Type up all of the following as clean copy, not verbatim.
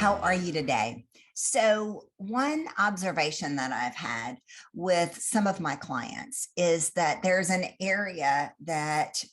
How are you today? So, one observation that I've had with some of my clients is that there's an area that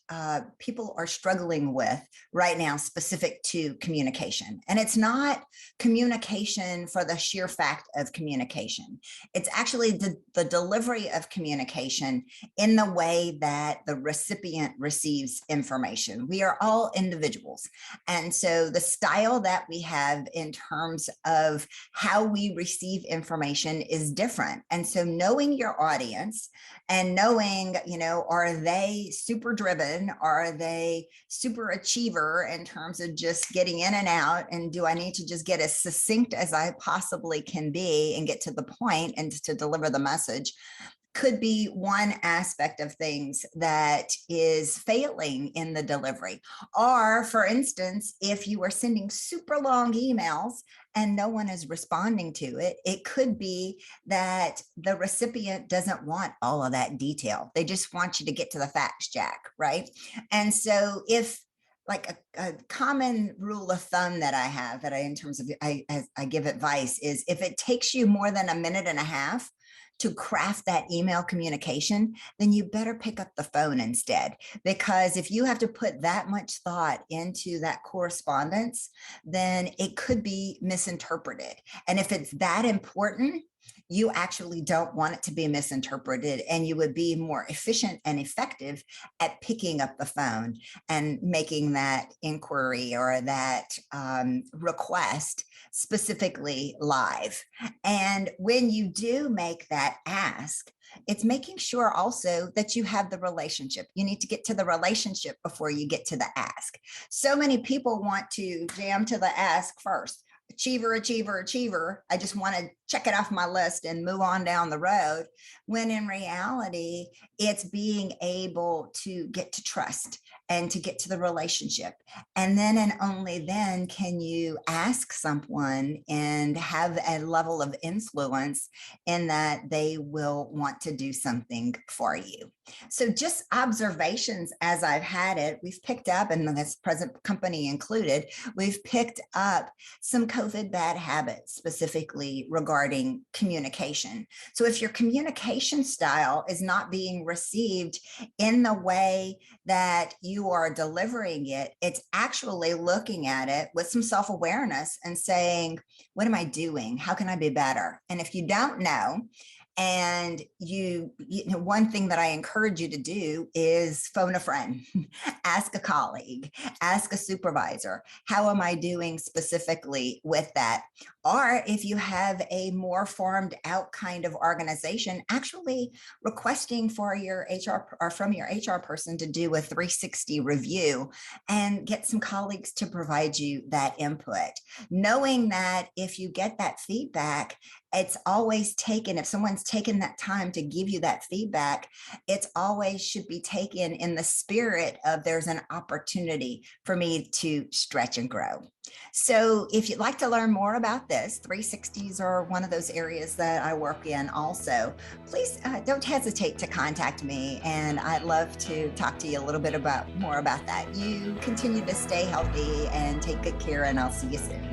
people are struggling with right now, specific to communication. And it's not communication for the sheer fact of communication, it's actually the delivery of communication in the way that the recipient receives information. We are all individuals. And so, the style that we have in terms of how we receive information is different. And so knowing your audience and knowing, are they super driven? Are they super achiever in terms of just getting in and out? And do I need to just get as succinct as I possibly can be and get to the point and to deliver the message? Could be one aspect of things that is failing in the delivery. Or, for instance, if you are sending super long emails and no one is responding to it, it could be that the recipient doesn't want all of that detail. They just want you to get to the facts, Jack, right? And so if like a common rule of thumb that I have that in terms of I give advice is if it takes you more than a minute and a half to craft that email communication, then you better pick up the phone instead. Because if you have to put that much thought into that correspondence, then it could be misinterpreted. And if it's that important, you actually don't want it to be misinterpreted, and you would be more efficient and effective at picking up the phone and making that inquiry or that request specifically live. And when you do make that ask, it's making sure also that you have the relationship. You need to get to the relationship before you get to the ask. So many people want to jam to the ask first. Achiever, achiever, achiever. I just want to check it off my list and move on down the road. When in reality, it's being able to get to trust and to get to the relationship. And then and only then can you ask someone and have a level of influence in that they will want to do something for you. So just observations as I've had it, we've picked up, and this present company included, we've picked up some COVID bad habits specifically regarding communication. So if your communication style is not being received in the way that you are delivering it, it's actually looking at it with some self-awareness and saying, what am I doing? How can I be better? And if you don't know, and one thing that I encourage you to do is phone a friend, ask a colleague, ask a supervisor, how am I doing specifically with that? Or if you have a more formed out kind of organization, actually requesting for your HR or from your HR person to do a 360 review and get some colleagues to provide you that input. Knowing that if you get that feedback, it's always taken, if someone's taken that time to give you that feedback, it's always should be taken in the spirit of there's an opportunity for me to stretch and grow. So if you'd like to learn more about this, 360s are one of those areas that I work in also. Please don't hesitate to contact me, and I'd love to talk to you a little bit more about that. You continue to stay healthy and take good care, and I'll see you soon.